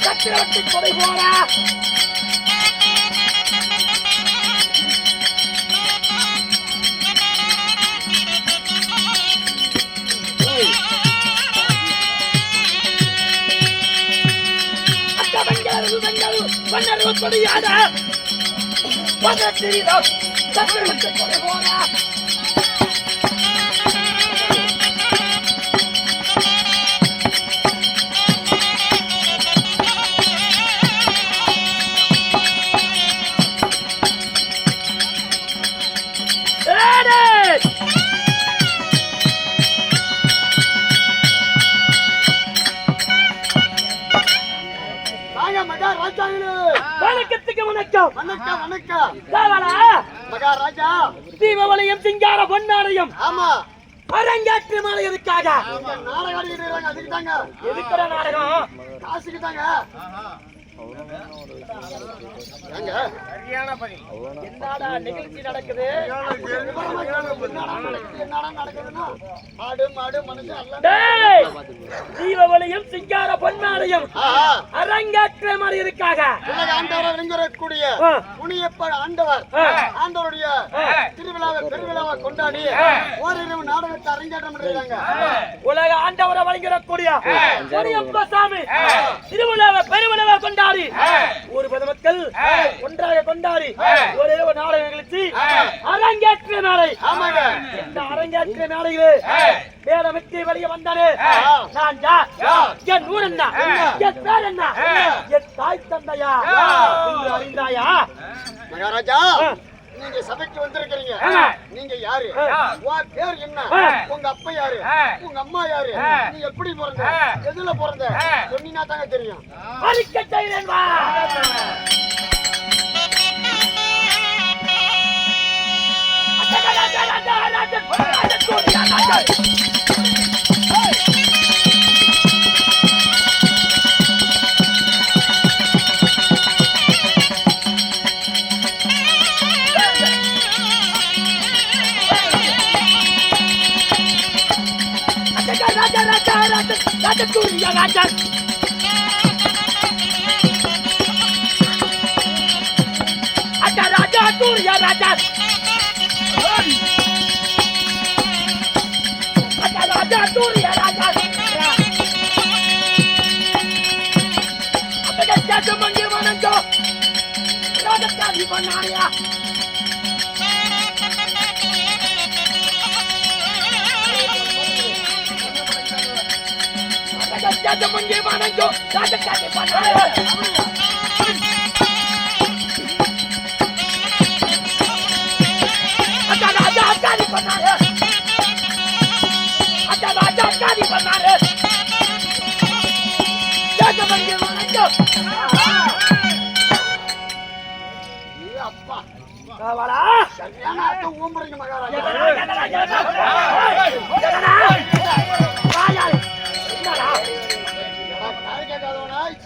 சத்திரவர்த்தி கொடை போறா கொடியாடா சத்திரவர்த்தி கொடை போறா மகாராஜா தீபவளையம் சிங்கார பொன்னாலயம் அரங்கேற்று மாலையதுக்காக நாடகம் அதுக்கு தாங்க எதுக்குற நாடகம் காசுக்கு தாங்க என்னடா நிகழ்ச்சி நடக்குது தீபவளையம் சிங்கார பொன்னாலயம் அரங்கேற்ற மாலையதுக்காக விளங்கக்கூடிய புனியப்ப ஆண்டவர் ஆண்டவருடைய திருவிழாவை கொண்டாடி ஓரிரவு நாடகத்தை அரங்கேற்றம் பண்ணிருக்காங்க. உலக ஆண்டவரை வழங்கக்கூடிய புனியப்ப சாமி திருவிழாவை பெருவிழாவை கொண்டாடி ஒரு பொதுமக்கள் ஒன்றாக கொண்டாடி ஒரே ஒரு நாடக நிகழ்ச்சி அரங்கேற்ற நாளை. இந்த அரங்கேற்ற நாளையிலே வேடமிட்டு வெளியே வந்தானே நான் யார், என் ஊர் என்ன, என் பேர் என்ன, என் தாய் தந்தையா என்று அறிந்தாயா? மகாராஜா நீங்க சபைக்கு வந்திருக்கிறீங்க, நீங்க யாரு, உன் பேர் என்ன, உங்க அப்பா யாரு, உங்க அம்மா யாரு, நீ எப்படி பிறந்த, எதுல பிறந்த சொன்னீங்கன்னா தாங்க தெரியும். அறிக்கை செய்கிறேன் வா.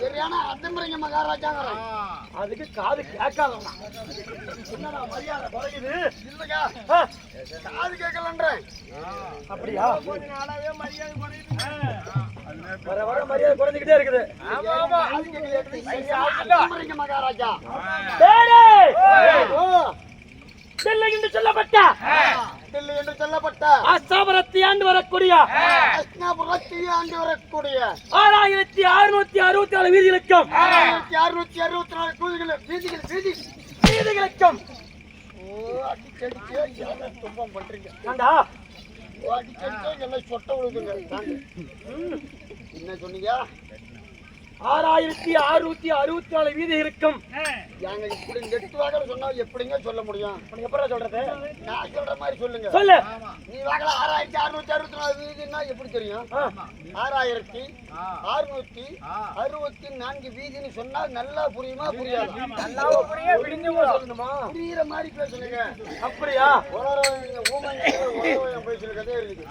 சரியான அத்தம்பரிங்க மகாராஜா. அதுக்கு காது கேட்காதவனா என்னடா மரியாதை குறையுது? இல்லையா காது கேட்கலன்ற அப்படியா? வர வர மரியாதை குறைஞ்சிக்கிட்டே இருக்குது. மகாராஜா தில்லை என்று சொல்லப்பட்ட அஸ்தாபுரத்தை ஆண்டு வரக்கூடிய 6664 வீதிகளுக்கும் 6664 வீதிகளுக்கும் துன்பம் பண்றீங்க. அடிச்சடிச்சா எல்லாம் சொட்ட விழுதுங்க. என்ன சொன்னீங்க? 6664 வீதி இருக்கும். ஏங்க இப்படி நெட்டுவாக சொன்னா எப்படிங்க சொல்ல முடியும்? நீங்க எப்படா சொல்றது? நான் சொல்ற மாதிரி சொல்லுங்க. சொல்லு. நீ வாங்கல 6664 வீதின்னா எப்படி தெரியும்? 6664 வீதின்னு சொன்னா நல்லா புரியுமா புரியாது? நல்லா புரியுமா சொல்லணுமா? புரியுற மாதிரி பேசுங்க. அப்படியா? ஊமங்க பேசுறதே இருக்குது.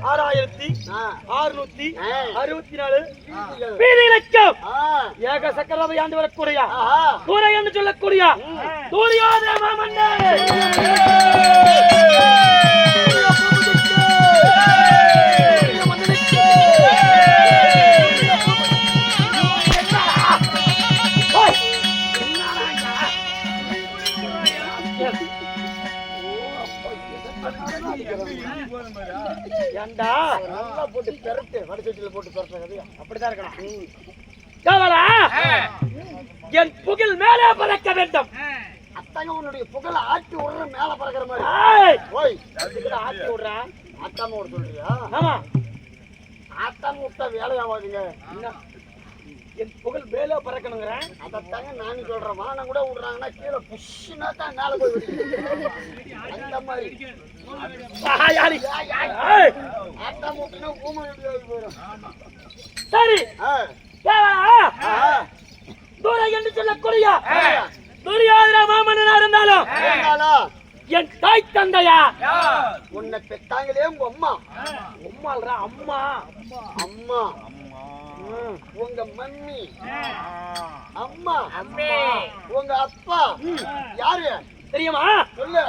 6664 வீதி இலக்கம். ஏக சக்கரவை ஆண்டு வரக்கூடிய தூரை என்று சொல்லக்கூடிய துரியோதன மாமன்னர். நல்லா போட்டு பெரட்டு வடச்சட்டியில போட்டு பெரட்டுறது அப்படிதான் இருக்கணும். கவலா என் புகழ் மேலே பறக்க வேண்டும். அத்தாங்க உன்னுடைய புகழ ஆட்டி விடுற மேல பறக்கிற மாதிரி. ஓய் ஆட்டி விடுறேன். ஆட்டாம விட சொல்றியா? ஆமா, ஆட்டாம விட்டா வேலையாவாதுங்க. என் புகழ் மேலே பறக்கணுங்கிறேன். அதத்தாங்க நானும் சொல்றேன். வானம் கூட விடுறாங்கன்னா கீழே புஷ்னா தான் மேல போய் விடுங்க. அந்த மாதிரி ஆட்டாம விட்டுனா ஊமை போயிடும். சரி, தூரை என்று சொல்லக்கூடிய துரியோதன மாமன்னனா இருந்தாலும் என் தாய் தந்தையா உன்னை பெத்தாங்களே உங்க அம்மா. உம்மால்ரா அம்மா. அம்மா உங்க மம்மி. அம்மா உங்க அப்பா யாரு தெரியுமா? சொல்லு.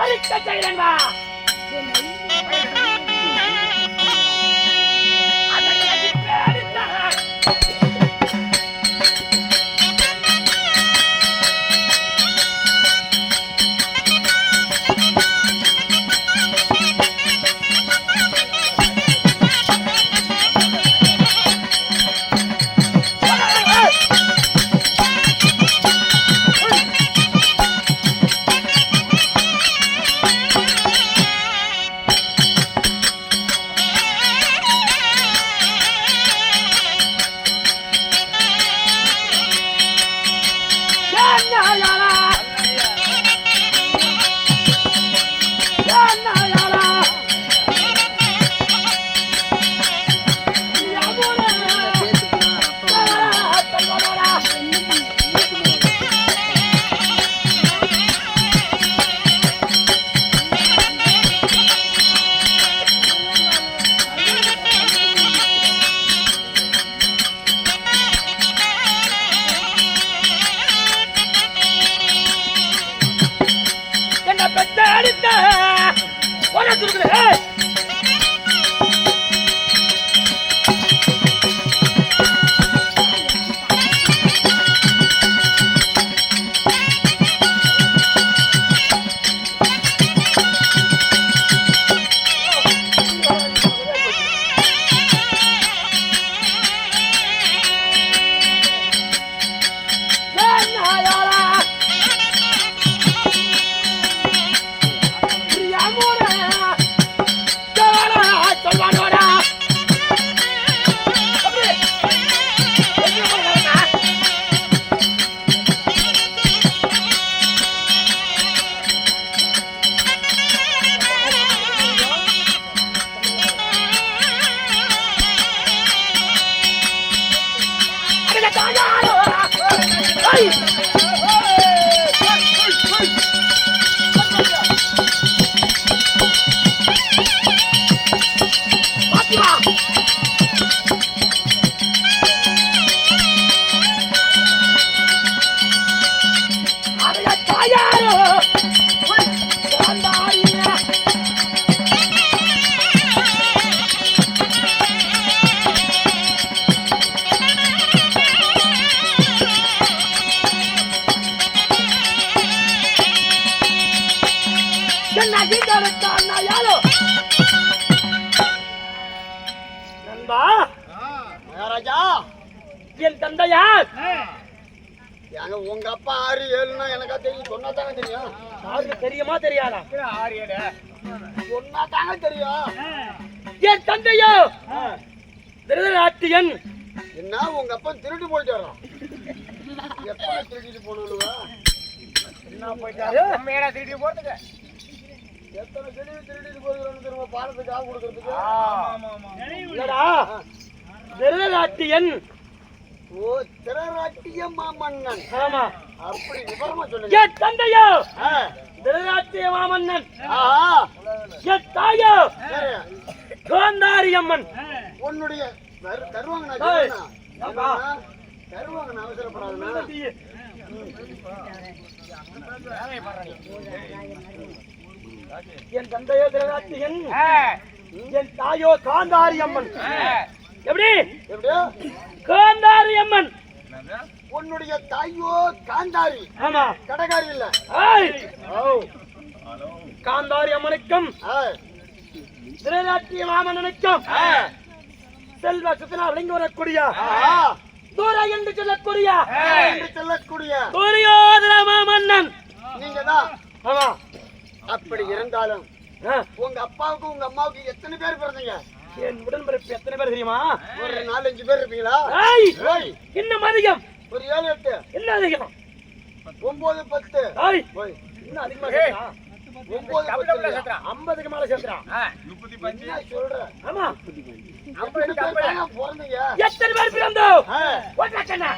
அழிக்க செய்யறா. என் தந்தையார் ஏங்க உங்க அப்பா 6 7ன்னா எனக்கா தெரியும். சொன்னா தானே தெரியும். யாருக்கு தெரியுமா தெரியாதா? 6 7 சொன்னா தானே தெரியும். என் தந்தையோ திருதராட்டியன் என்ன உங்க அப்பா திருட்டு போயிட்டு வரோம் எப்ப திருடிட்டு போனவா என்ன போயிட்டாரு மேடா திருடி போறதுக்கு எத்தனை திருடிட்டு போகிறோம்னு திரும்ப பாலத்துக்கு ஆள் கொடுக்கறதுக்கு இல்லடா திருநாட்டியன். ஓ திரராட்டிய மாமன்னன். ஆமா அப்படி விவரமா சொல்லுங்க. என் தந்தையோ திருநாட்டிய மாமன்னன், என் தாயோ காந்தாரி அம்மன். உன்னுடைய தருவாங்க தருவாங்க அவசரப்படாதுன்னா என் தந்தையோ திருநாட்டியன், என் தாயோ காந்தாரி அம்மன். எப்படி எப்படியோ காந்தாரி அம்மன். உன்னுடைய தாயோ காந்தாரி. ஆமா கடகாரி இல்ல. காந்தாரி அம்மனுக்கும் திருநாட்டிய மாமன்னனுக்கும் செல்வ சுத்தனா விளங்கி வரக்கூடிய தூரா என்று சொல்லக்கூடிய துரியோதன மாமன்னன் நீங்க தான். ஆமா அப்படி இருந்தாலும் உங்க அப்பாவுக்கு உங்க அம்மாவுக்கு எத்தனை பேர் பிறந்தீங்க? என் உடன்பிறப்பு எத்தனை பேர் தெரியுமா? ஒரு 4-5 பேர் இருப்பீங்களா? இன்னும் அதிகம். ஒரு 7-8. என்ன அதிகம்? 9-10. இன்னும் அதிகமா சேர்த்தா? 9-10 50க்கு மேல சேர்த்துறான். 35 சொல்றேன். ஆமா 50 பேர் பிறந்தீங்க. எத்தனை பேர் பிறந்தோம்? ஒன்றக்கண்ணா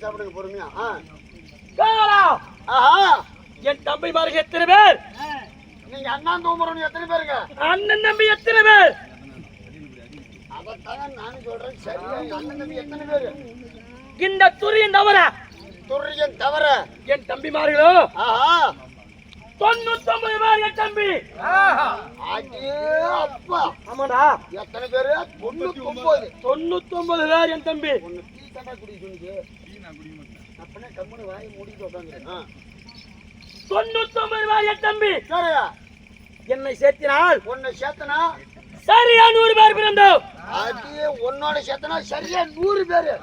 சாப்பிடுங்க பொறுமையா. என் தம்பிமாருக்கு எத்தனை பேர்? நீங்க அண்ணன் தோமரன் எத்தனை பேருங்க? அண்ணன் தம்பி எத்தனை பேர்? அதான் நானும் சொல்றேன். சரியா அண்ணன் தம்பி எத்தனை பேரு? இந்த துரியன் தவிர துரியன் தவிர என் தம்பிமார்களோ 99 பேர் என் தம்பி. அடே அப்பா. ஆமாடா. எத்தனை பேரு? 99 பேர் என் தம்பி. ஒன்னு டீ கண்டா குடி சொன்னீங்க. அப்பனே கம்முனு வாய் மூடிட்டு உட்கார்ந்து. 99 பேர் என் தம்பி. சரியா? என்னை சேர்த்தினால் உன்னை சேர்த்தனா சரியா 100 பேர் பிறந்தோம். அடே உன்னோட சேர்த்தனா சரியா 100 பேரு.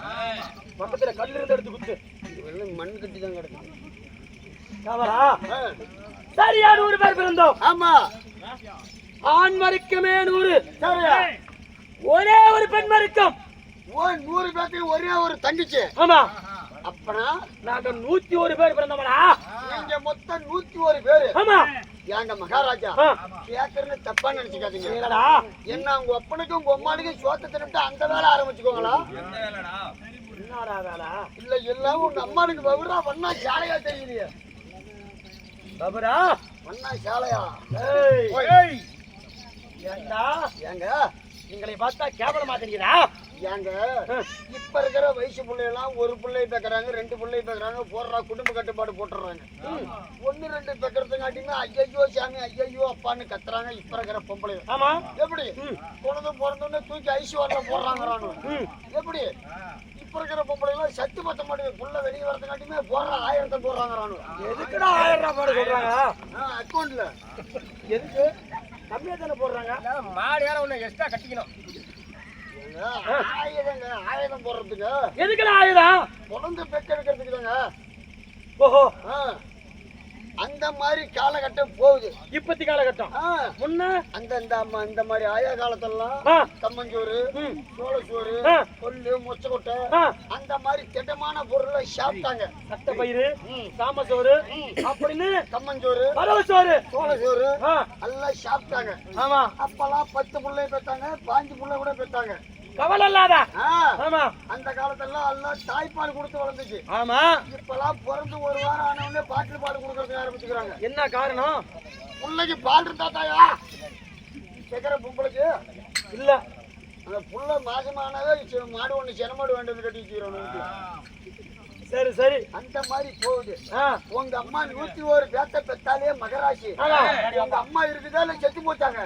பக்கத்துல கல்லு இருந்து எடுத்து குத்து. வெள்ளம் மண் கட்டி தான் கிடக்கும். காவரா சரியா 100 பேர் பிறந்தோம். ஆமா. ஆண் மருக்கமே 100. சரியா? ஒரே ஒரு பெண் மருக்கம். 100 பேருக்கு ஒரே ஒரு தங்கச்சி. ஆமா. அப்பனா நாங்க 101 பேர் பிறந்தோம்டா. நீங்க மொத்தம் 101 பேரு. ஆமா. ஏங்க மகாராஜா கேக்குறன்னு தப்பா நினைச்சுக்காதீங்க. இல்லடா. என்ன உங்க அப்பனுக்கும் உங்க அம்மானுக்கும் சோத்த தின்னுட்டு அந்த வேலை ஆரம்பிச்சுக்கோங்களா? என்னடா வேலை? இல்ல எல்லாம் உங்க அம்மானுக்கு பவுரா வண்ணா சாலையா தெரியலையே. பபரா வண்ணா சாலையா? ஏய் ஏண்டா ஏங்க எங்களை பார்த்தா கேவலமா தெரியுதா? ஏங்க இப்ப இருக்கிற வயசு பிள்ளையெல்லாம் ஒரு பிள்ளை பேக்குறாங்க, 2 பிள்ளை பேக்குறாங்க, போடுறா குடும்ப கட்டுப்பாடு போட்டுறாங்க. 1 2 பேக்கறதுங்காட்டியுமே ஐயோ சாமி ஐயோ அப்பான்னு கத்துறாங்க இப்ப இருக்கிற பொம்பளை. ஆமா எப்படி குழந்தை பிறந்தோடனே தூக்கி ஐசியூஆர்ல போடுறாங்க. எப்படி இப்ப இருக்கிற பொம்பளை எல்லாம் சத்து பத்த மாட்டேங்குது, புள்ள வெளியே வரதுங்காட்டியுமே போடுற 1000 போடுறாங்க. எதுக்குடா 1000 போட சொல்றாங்க? அக்கௌண்ட்ல எதுக்கு கம்மியா தானே போடுறாங்க? மாடு வேற ஒண்ணு எக்ஸ்ட்ரா கட்டிக்கணும். ஆயுதம் போடுறதுக்கு. எதுக்குடா ஆயுதம்? குழந்தை பெக்க எடுக்கிறதுக்கு தாங்க. ஓஹோ, அந்த மாதிரி காலகட்டம் போகுது இப்பத்தி காலகட்டம். முன்ன அந்த மாதிரி ஆயா காலத்தெல்லாம் கம்மஞ்சோறு, சோளச்சோறு, கொள்ளு, மொச்சக்கொட்டை அந்த மாதிரி திட்டமான பொருளை சாப்பிட்டாங்க. சட்ட பயிறு, சாமசோறு அப்படின்னு கம்மஞ்சோறு, பரவசோறு, சோளச்சோறு எல்லாம் சாப்பிட்டாங்க. ஆமா, அப்பெல்லாம் 10 பிள்ளை பெற்றாங்க, 5 பிள்ளை கூட பெற்றாங்க. கவலை இல்லாத. ஆமா, அந்த காலத்துல எல்லாம் தாய்ப்பால் கொடுத்து வளர்ந்துச்சு. ஆமா, இப்பெல்லாம் பிறந்து 1 வாரம் ஆன உடனே பாட்டில் பால் கொடுக்கறதுக்கு ஆரம்பிச்சுக்கிறாங்க. என்ன காரணம்? பிள்ளைக்கு பால் இருந்தா தாயா கேக்குற பொம்பளைக்கு இல்ல. அந்த புள்ள மாசமானவே மாடு ஒண்ணு செனமாடு வேண்டியது கட்டி வச்சுக்கிறோம். சரி சரி, அந்த மாதிரி போகுது. உங்க அம்மா 101 பேத்த பெத்தாலே மகராசி. உங்க அம்மா இருக்குதா இல்ல செத்து போச்சாங்க?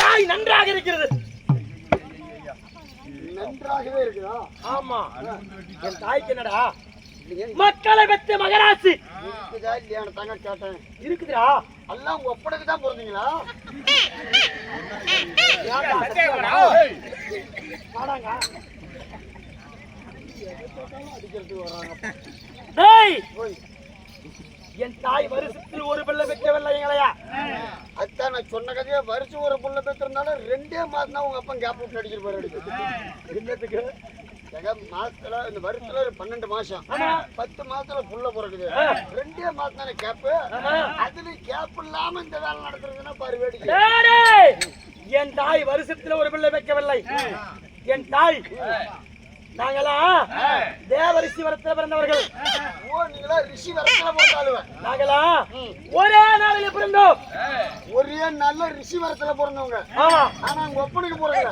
தாய் நன்றாக இருக்கிறது. நன்றாகவே இருக்குதா? ஆமா, என் தாய்க்கு என்னடா மக்களை பெற்ற மகராசி இருக்குதா இல்லையா தாங்க கேட்டேன். இருக்குதுடா. எல்லாம் உங்க ஒப்பனுக்கு தான் பிறந்தீங்களா? அடிக்கிறதுக்கு வராங்க. என் தாய் வருஷத்தில் 1 பிள்ளை பெற்றவில்லை எங்களையா? அதான் நான் சொன்ன கதையா, வருஷம் 1 பிள்ளை பெற்றிருந்தாலும் 2 மாதம் தான் உங்க அப்பா கேப் விட்டு அடிக்கிற பாரு. என்னத்துக்கு? மாசத்துல இந்த வருஷத்துல 12 மாசம், 10 மாசத்துல புள்ள பிறகுது. 2 மாசம் தானே கேப்பு. அதுல கேப் இல்லாம இந்த வேலை நடத்துறதுன்னா பாரு வேடிக்கை. என் தாய் வருஷத்துல 1 பிள்ளை பெற்றவில்லை. என் தாய் நாங்களாம் தேவரிஷி வரத்துல பிறந்தவர்கள். ஓ, நீங்களா ரிஷி வரத்துல போட்டாலுவ? நாங்களாம் ஒரே நாளில பிறந்தோம். ஒரே நாள்ல ரிஷி வரத்துல பிறந்தவங்க. ஆமா, ஆனா உங்க ஒப்பனுக்கு போறீங்க.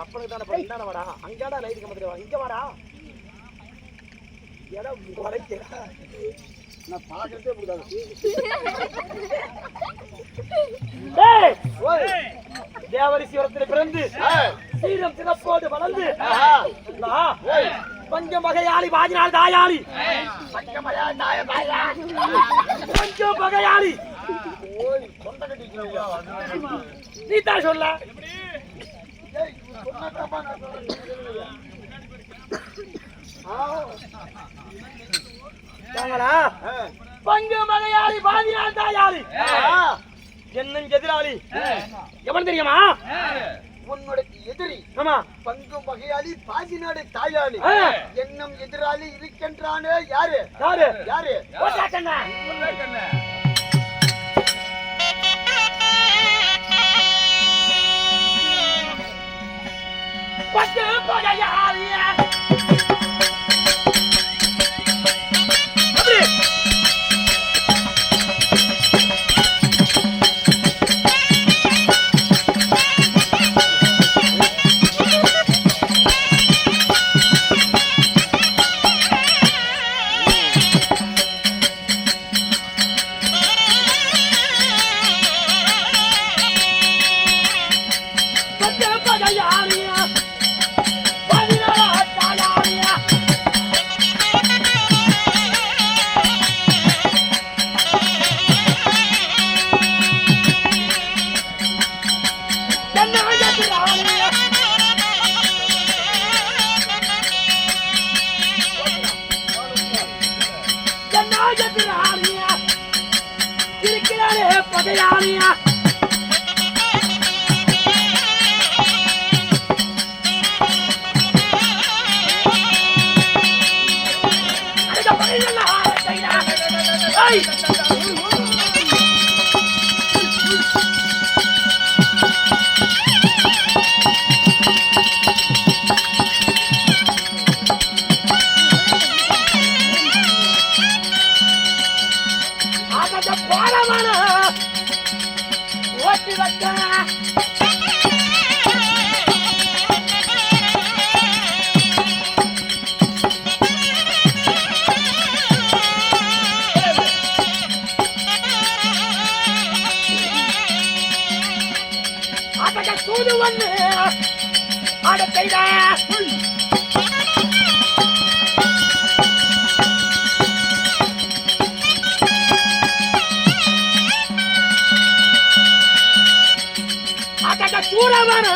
அப்பனுக்கு தானே பிறந்தானே. வாடா அங்கடா லைட் கம்பத்துல வா, இங்க வாடா. இடம் உடைக்கிறா, நான் பாக்குறதே அப்படிதான். தேவரிஷி வரத்துல பிறந்து சீரம் சிறப்போடு வளர்ந்து பஞ்சம் வகையாளி பாஜினால் தாயாளி, பஞ்சம் வகையாளி. நீ தான் சொல்ல. பஞ்சம் வகையாளி பாஜினால் தாயாளி. என்னும் எதிராளி எவன் தெரியுமா? உன்னுடைய எதிரி. ஆமா, பங்கும் வகையாளி பாஜிநாடு தாயாளி. என்னும் எதிராளி இருக்கின்றானே யாரு? யாரு? யாரு? பஞ்சம் வகையாளி. பகையாளியா பாரமான ஓட்டி வைக்க தூது வந்து ஆட செய்த அத சூரவன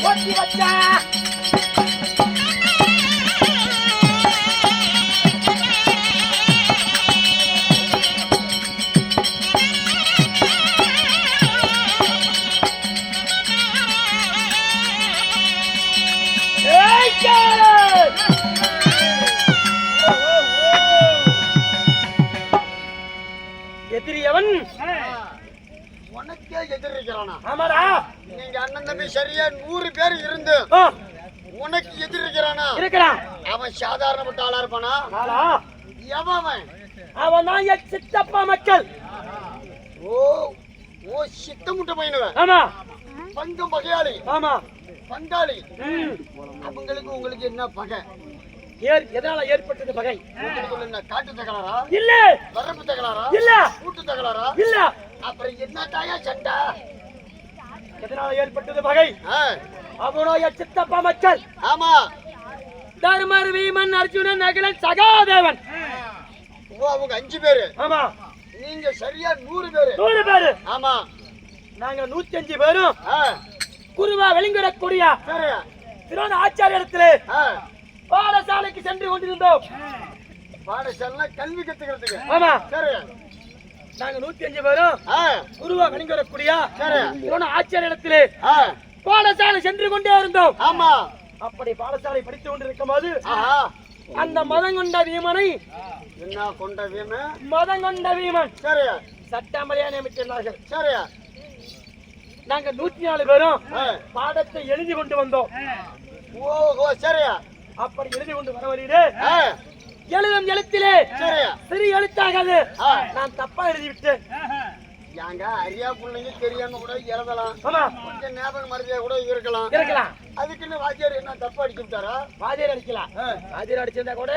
ஒட்டி வச்ச எதிரியவன் உனக்கே எதிரிக்கிறானா? ஆமாடா. நீங்க அண்ணன் தம்பி சரியா 100 பேர் இருந்து உனக்கு எதிரிக்கிறானா? இருக்கிறான். அவன் சாதாரணப்பட்ட ஆளா இருப்பானா? ஆளா? எவன்? அவன் தான் என் சித்தப்பா மக்கள். ஓ ஓ சித்தமுட்ட பையனுவ. ஆமா. பங்கம் பகையாளி. ஆமா. பங்காளி. அவங்களுக்கு உங்களுக்கு என்ன பகை? எதனால ஏற்பட்டது பகை? உங்களுக்கு என்ன காட்டு தகராறா? இல்ல. வரப்பு தகராறா? இல்ல. கூட்டு தகராறா? இல்ல. அப்புறம் என்ன தாயா சண்டை? எதனால ஏற்பட்டது பகை? அவனோ என் சித்தப்பா மக்கள். ஆமா. தர்மர், வீமன், அர்ஜுனன், நகுலன், சகாதேவன். ஓ அவங்க 5 பேரு. ஆமா. நீங்க சரியா 100 பேரு. 100 பேரு. ஆமா. நாங்க 105 பேரும் குருவா வெளிங்கூறக்கூடிய திரோண ஆச்சாரியத்திலே பாடசாலைக்கு சென்று கொண்டிருந்தோம். பாடசாலை கல்வி கத்துக்கிறதுக்கு. ஆமா. சரி. நாங்க 105 பேரும் குருவா வெளிங்கூறக்கூடிய திரோண ஆச்சாரியத்திலே பாடசாலை சென்று கொண்டே இருந்தோம். ஆமா. அப்படி பாடசாலை படித்துக் கொண்டிருக்கும் போது அந்த மதங்கொண்ட வீமனை என்ன கொண்ட வீமன்? மதங்கொண்ட வீமன் சரி சட்டமறையா நியமித்திருந்தார்கள். சரி. நாங்க 104 பேரும் பாடத்தை எழுதி கொண்டு வந்தோம். ஓஹோ சரி. அப்படி எழுதி கொண்டு வர வழியிலே எழுதும் எழுத்திலே சிறு எழுத்தாகாது நான் தப்பா எழுதி விட்டேன். யாங்க அரியா பிள்ளைங்க தெரியாம கூட எழுதலாம். ஆமா. கொஞ்சம் ஞாபகம் மறதியா கூட இருக்கலாம். அதுக்குன்னு வாத்தியார் என்ன தப்பா அடிச்சு விட்டாரா? வாத்தியார் அடிக்கலாம். வாத்தியார் அடிச்சிருந்தா கூட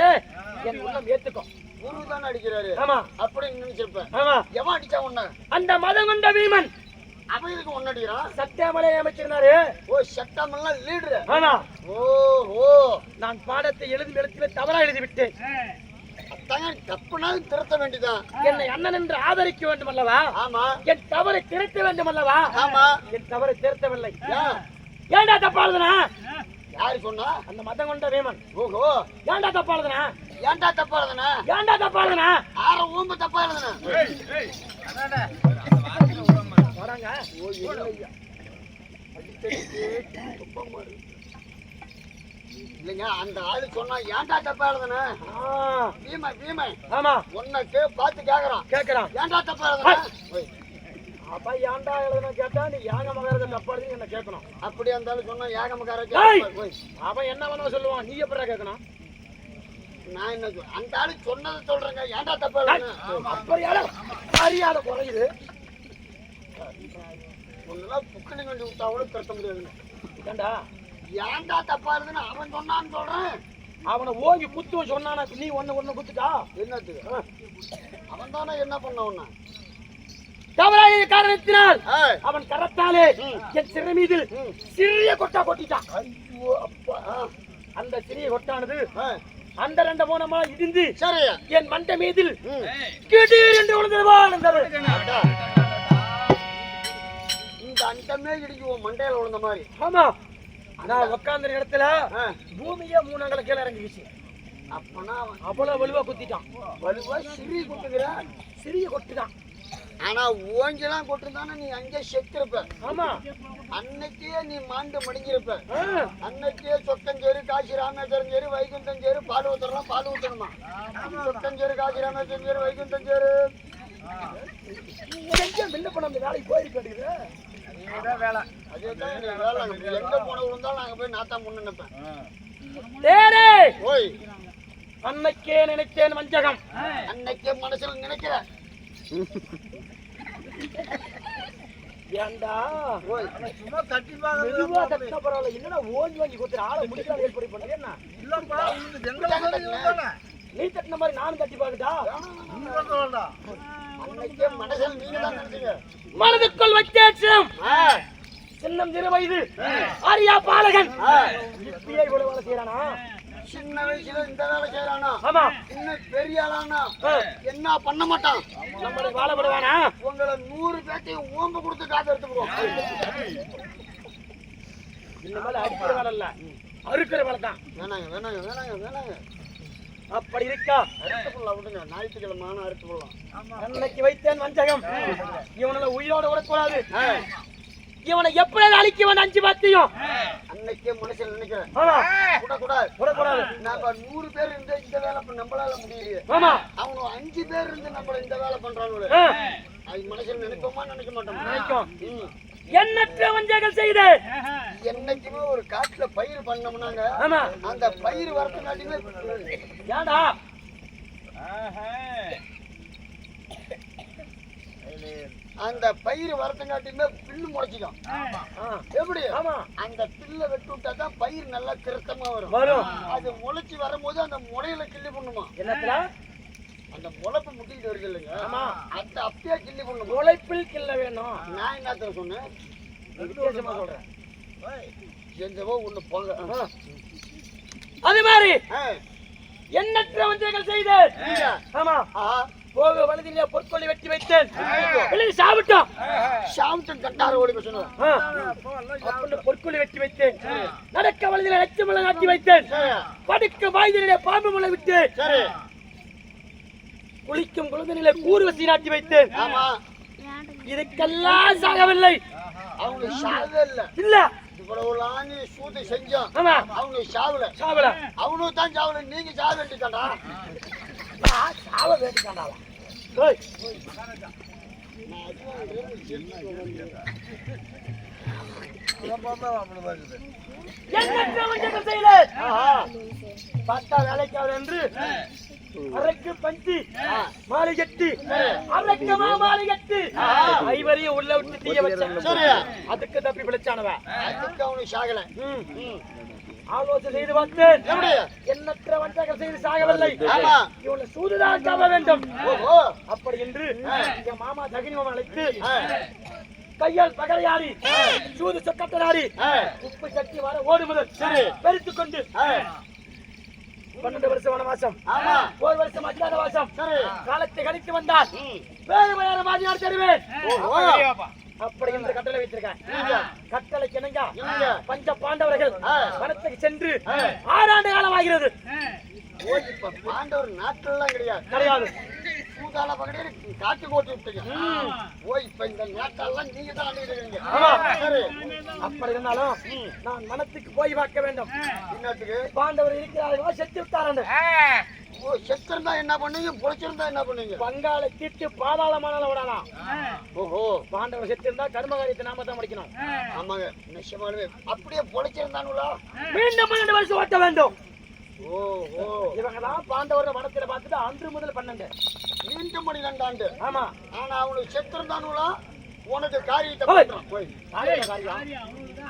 என் உள்ளம் ஏத்துக்கும். குரு தானே அடிக்கிறாரு. ஆமா. அப்படி நினைச்சிருப்பேன். ஆமா. எவன் அடிச்சா உன்ன? அந்த மதம் கொண்ட வீமன். அவன் இதுக்கு ஒன்னு அடிக்கிறான். சட்டமலை அமைச்சிருந்தாரு. ஓ சட்டமெல்லாம் லீடரு. ஆமா. ஓஹோ. நான் பாடத்தை எழுதும் எழுத்துல தவறா எழுதி விட்டேன். தப்புனா திருத்த வேண்டியதான். என்னை அண்ணன் என்று ஆதரிக்க வேண்டும் அல்லவா? ஆமா. என் தவறை திருத்த வேண்டும் அல்லவா? ஆமா. என் தவறை திருத்தவில்லை. ஏண்டா தப்பா எழுதுனா? யாரு சொன்னா? அந்த மதம் கொண்ட வீமன். ஓஹோ. ஏண்டா தப்பா எழுதுனா? ஏண்டா தப்பா எழுதுனா? ஏண்டா தப்பா எழுதுனா? ஆற ஊம்பு தப்பா எழுதுனா? வராங்க. ஓ இல்லையா. இல்லைங்க அந்த ஆளு சொன்னா ஏண்டா தப்பா எழுதுனா? வீமன். ஆமா. உன்னை பார்த்து கேக்குறான். ஏண்டா தப்பா எழுதுனா? அப்ப ஏண்டா எழுதுனா கேட்டா நீ யாக மகாரத தப்பா எழுதி என்ன கேட்கணும். அப்படி அந்த ஆளு சொன்னா யாக மகாரத அவன் என்ன வேணும் சொல்லுவான். நீ எப்படா கேட்கணும்? நான் என்ன அந்த ஆளு சொன்னதை சொல்றேங்க. ஏண்டா தப்பா எழுதுனா? அப்படியால மரியாதை குறையுது. ஒன்னெல்லாம் புக்கணி கொண்டு விட்டா கூட திருத்த முடியாதுன்னு. ஏண்டா ஏண்டா தப்பா எழுதுனா? அவன் சொன்னான்னு சொல்றேன். அவனை ஓங்கி குத்து சொன்னானா? நீ ஒன்னு குத்துட்டா என்னத்துக்கு? அவன் தானே என்ன பண்ண உன்ன? தவறான காரணத்தினால் அவன் கரத்தாலே என் சிறை மீதில் சிறிய கொட்டா கொட்டிட்டான். ஐயோ அப்பா. அந்த சிறிய கொட்டானது அந்த 2 மூலமா இடிந்து சரி என் மண்டை மீதில் கிடீர் என்று விழுந்ததுவா இருந்தது. இந்த அண்டமே இடிக்கும் மண்டையில விழுந்த மாதிரி. ஆமா. நான் உட்கார்ந்த இடத்துல பூமியே 3 அங்குல கீழே இறங்கிடுச்சு. அப்பனா அவ்வளவு வலுவா குத்திட்டான். வலுவா சிறிய கொட்டுகிறான். சிறிய கொட்டுதான். ஆனா ஓஞ்செல்லாம் கொட்டுதானே நீ அங்கே செத்திருப்ப. ஆமா. அன்னைக்கே நீ மாண்டு மடிஞ்சிருப்ப. அன்னைக்கே சொக்கஞ்சேரி, காசி ராமேஸ்வரம் சேரி, வைகுண்டம் சேரி, பால் ஊத்துறோம். பால் ஊத்தணுமா? சொக்கஞ்சேரி, காசி ராமேஸ்வரம் சேரி, வைகுண்டம் சேரு. என்ன பண்ண அந்த வேலைக்கு போயிருக்கீங்க? வேலை அதேதான் வேலை. எங்க போன விழுந்தாலும் நாங்க போய் நாத்தா முன்ன நினைப்பேன். ஓய் அன்னைக்கே நினைச்சேன் வஞ்சகம். அன்னைக்கே மனசுல நினைக்கிற. ஏண்டா சும்மா தட்டி மெதுவா தட்டினா பரவாயில்ல. என்னடா ஓஞ்சி வாங்கி கொடுத்துற ஆளை முடிக்கலாம் ஏற்படி பண்றேன். என்ன இல்லப்பா நீ தட்டின மாதிரி நானும் தட்டி பாக்குதா? அன்னைக்கே மனசுல நீங்க தான் நினைச்சீங்க. மனதுக்குள் வச்சேன் சின்னம் 20 வயது ஆரியா பாலகன் இப்பயே இவ்வளவு வேலை செய்யறானா? சின்ன வயசுல இந்த வேலை செய்யறானா? ஆமா. இன்னும் பெரிய ஆளானா என்ன பண்ண மாட்டான்? நம்மளை வாழ விடுவானா? உங்களை 100 பேட்டையும் ஓம்ப கொடுத்து காத்து எடுத்துருவோம். இந்த மாதிரி அடிக்கிற வேலை இல்ல, அறுக்கிற வேலை தான். வேணாங்க வேணாங்க வேணாங்க வேணாங்க. அப்படி இருக்கா? அறுத்து போடலாம் விடுங்க, ஞாயிற்றுக்கிழமை அறுத்து போடலாம். அன்னைக்கு வைத்தேன் வஞ்சகம், இவனை உயிரோட விடக்கூடாது. இவனை எப்படி அழிக்கவன் 5 பாத்தியும் அன்னைக்கே மனுஷன் நினைக்கிறேன். ஆமா, விடக்கூடாது விடக்கூடாது. நாம 100 பேர் இருந்து இந்த வேலை நம்மளால முடியலையே. ஆமா, அவங்க 5 பேர் இருந்து நம்மள இந்த வேலை பண்றாங்களே, அது மனுஷன் நினைப்போமா நினைக்க மாட்டோம்? நினைக்கும். எண்ணற்ற வஞ்சகம் செய்த என்னைக்குமே ஒரு காட்டுல பயிர் பண்ணோம்னாங்க, ஆமா, அந்த பயிர் வரதுனாட்டியுமே ஏண்டா அந்த பயிர் வரதுங்காட்டியுமே பில்லு முளைச்சிக்கும். எப்படி? ஆமா, அந்த பில்லை வெட்டி விட்டாதான் பயிர் நல்லா திருத்தமா வரும். அது முளைச்சி வரும்போது அந்த முளையில கிள்ளி பண்ணுமா? என்னத்துல அந்த முளைப்பு முட்டிட்டு வருது இல்லைங்க, அந்த அப்படியே கிள்ளி பண்ணும். முளைப்பில் கிள்ள வேணும். நான் என்னத்த சொன்னேன்? வித்தியாசமா சொல்றேன். எந்தவோ ஒண்ணு போங்க. அது மாதிரி எண்ணற்ற வஞ்சகம் செய்த. ஆமா, போக வலதிலே பொற்கொள்ளி வெட்டி வைத்தேன். சாப்பிட்டோம் சாப்பிட்டு கட்டார ஓடி சொன்ன பொற்கொள்ளி வெட்டி வைத்தேன். நடக்க வலதிலே லட்சமலை நாட்டி வைத்தேன். படுக்க வாய்திலே பாம்பு முளை விட்டு குளிக்கும் குழந்தையிலே கூறுவசி நாட்டி வைத்தேன். இதுக்கெல்லாம் சாகவில்லை. அவங்களுக்கு சாகவே இல்ல. இவ்வளவு லானி சூது செஞ்சோம், அவங்களுக்கு சாவல. சாவல அவனுக்கு தான் சாவல. நீங்க சாக வேண்டியதாண்டா. சாவ வேண்டியதாண்டா. பார்த்தா வேலைக்காக என்று அரைக்கு பஞ்சி மாலை கட்டி அரைக்கமா மாலை கட்டி ஐவரையும் உள்ள விட்டு தீய வச்சான். அதுக்கு தப்பி பிழைச்சானவ. அதுக்கு அவனுக்கு சாகல. ஆலோசனை செய்து பார்த்தேன். எண்ணற்ற வஞ்சகம் செய்து சாகவில்லை. இவனை சூதுதான் சாக வேண்டும். அப்படி என்று என் மாமா தகினி மாமா அழைத்து கையால் பகலையாடி சூது சொக்கட்டனாடி உப்பு சட்டி வர ஓடு முதல் பெருத்துக் கொண்டு 12 வருஷம் வனவாசம், 1 வருஷம் அஜ்ஞாத வாசம் காலத்தை கழித்து வந்தால் வேறு மாதிரியார் தருவேன். அப்படி என்று கட்டளை வைத்திருக்கேன். கட்டளைக்கு என்னங்க பஞ்ச பாண்டவர்கள் வனத்துக்கு சென்று 6 ஆண்டு காலம் ஆகிறது. பாண்டவர் நாட்டெல்லாம் கிடையாது. சூதால பகடையில காட்டு கோட்டி விட்டீங்க. இப்ப இந்த நாட்டெல்லாம் நீங்க தான் ஆண்டுகிறீங்க. அப்படி இருந்தாலும் நான் மனத்துக்கு போய் பார்க்க வேண்டும். இன்னத்துக்கு பாண்டவர் இருக்கிறார்களோ செத்து விட்டாரண்டு. செத்திருந்தா என்ன பண்ணுவீங்க? பொழைச்சிருந்தா என்ன பண்ணுவீங்க? பங்காளை தீட்டு பாதாளமானால விடலாம். ஓஹோ, பாண்டவர் செத்திருந்தா கர்மகாரியத்தை நாம தான் முடிக்கணும். ஆமாங்க, நிச்சயமாவே. அப்படியே பொழைச்சிருந்தானுங்களா மீண்டும் 12 வருஷம் ஓட்ட வேண்டும். ஓஹோ, இவங்கதான் பாண்டவர் வனத்துல பார்த்துட்டு அன்று முதல் 12 மீண்டும் 12 ஆண்டு. ஆமா, ஆனா அவனுக்கு செத்திருந்தானுங்களா? உனக்கு காரியத்தை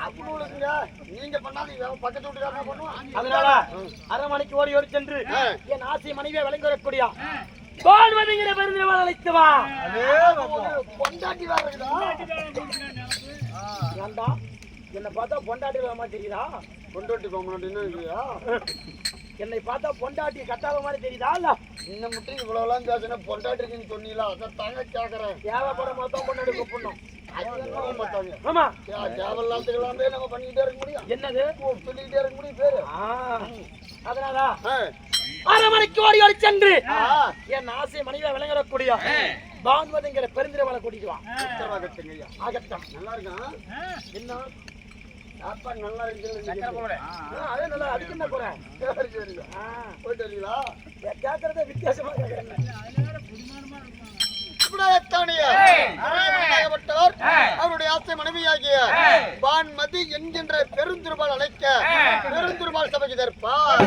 அப்படிங்க நீங்க பண்ணாத பக்கத்து வீட்டுக்காரங்க பண்ணுவான். அதனால அரண்மனைக்கு ஓடி ஓடி சென்று என் ஆசை மனைவியை விளங்கி வரக்கூடிய பால்வதிங்கிற பெருந்தவன் அழைத்து வா. பொண்டாட்டி வேற இருக்குதா? ஏண்டா என்னை பார்த்தா பொண்டாட்டி வேமா தெரியுதா? பொண்டாட்டி பொம்மாட்டின்னு இல்லையா? என்னை பார்த்தா பொண்டாட்டி கட்டாத மாதிரி தெரியுதா? இல்ல இன்னும் மட்டும் இவ்வளவுலாம் பேசுனா பொண்டாட்டிருக்குன்னு சொன்னீங்களா? அதை தாங்க கேக்குறேன். தேவைப்பட மொத்தம் பொண்டாட்டி கூப்பிடணும். மாட்டாங்க. ஆமா, தேவையில்லாம நம்ம பண்ணிக்கிட்டே இருக்க முடியும். என்னது சொல்லிக்கிட்டே இருக்க முடியும் பேரு. அதனால அரண்மனைக்கு ஓடி ஓடி சென்று என் ஆசை மனைவியை விளங்கக்கூடிய பான்வதிங்கிற பெருந்திரவளை கூட்டிட்டு வா. ஆகட்டம். நல்லா இருக்கான். என்ன சாப்பாடு நல்லா இருக்கு. அதே நல்லா அதுக்கு என்ன குறை? போயிட்டு வரீங்களா? கேட்கறத வித்தியாசமா கேட்கறேன். அவருடைய ஆசை மனைவியாகிய பான்மதி என்கின்ற பெருந்திருபால் அழைக்க பெருந்திருபால் சபைக்கு தருப்பார்.